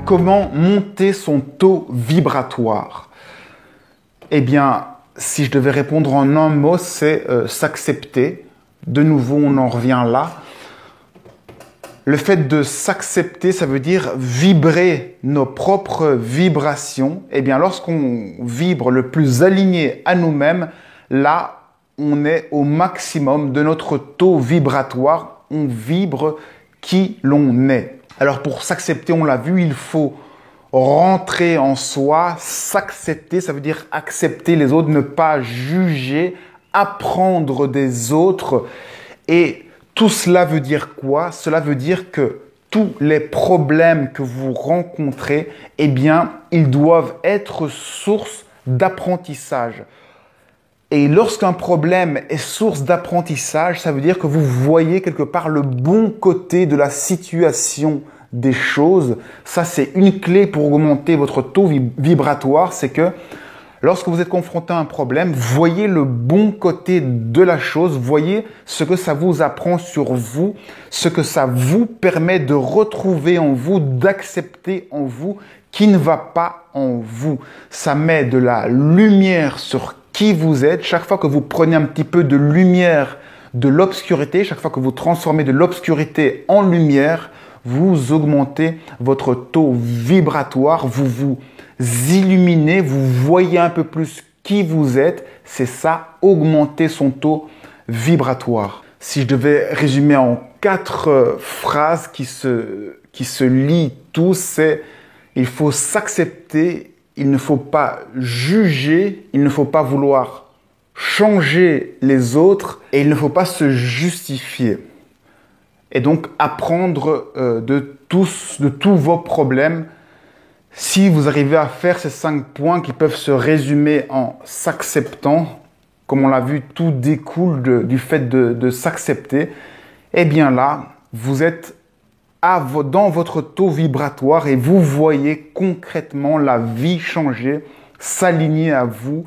Comment monter son taux vibratoire? Eh bien, si je devais répondre en un mot, c'est s'accepter. De nouveau, on en revient là. Le fait de s'accepter, ça veut dire vibrer nos propres vibrations. Eh bien, lorsqu'on vibre le plus aligné à nous-mêmes, là, on est au maximum de notre taux vibratoire. On vibre qui l'on est. Alors, pour s'accepter, on l'a vu, il faut rentrer en soi. S'accepter, ça veut dire accepter les autres, ne pas juger, apprendre des autres. Et tout cela veut dire quoi? Cela veut dire que tous les problèmes que vous rencontrez, eh bien, ils doivent être source d'apprentissage. Et lorsqu'un problème est source d'apprentissage, ça veut dire que vous voyez quelque part le bon côté de la situation des choses. Ça, c'est une clé pour augmenter votre taux vibratoire. C'est que lorsque vous êtes confronté à un problème, voyez le bon côté de la chose, voyez ce que ça vous apprend sur vous, ce que ça vous permet de retrouver en vous, d'accepter en vous qui ne va pas en vous. Ça met de la lumière sur qui vous êtes. Chaque fois que vous prenez un petit peu de lumière de l'obscurité, chaque fois que vous transformez de l'obscurité en lumière, vous augmentez votre taux vibratoire, vous vous illuminez, vous voyez un peu plus qui vous êtes. C'est ça, augmenter son taux vibratoire. Si je devais résumer en 4 phrases qui se lient tous, c'est il faut s'accepter, il ne faut pas juger, il ne faut pas vouloir changer les autres et il ne faut pas se justifier. Et donc apprendre de tous vos problèmes. Si vous arrivez à faire ces 5 points qui peuvent se résumer en s'acceptant, comme on l'a vu, tout découle du fait de s'accepter, eh bien là, vous êtes dans votre taux vibratoire et vous voyez concrètement la vie changer, s'aligner à vous.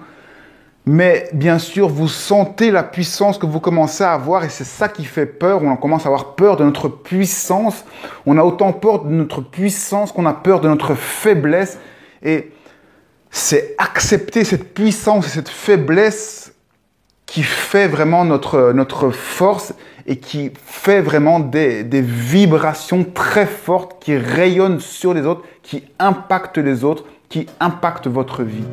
Mais bien sûr, vous sentez la puissance que vous commencez à avoir et c'est ça qui fait peur. On commence à avoir peur de notre puissance. On a autant peur de notre puissance qu'on a peur de notre faiblesse. Et c'est accepter cette puissance et cette faiblesse qui fait vraiment notre force et qui fait vraiment des vibrations très fortes qui rayonnent sur les autres, qui impactent les autres, qui impactent votre vie.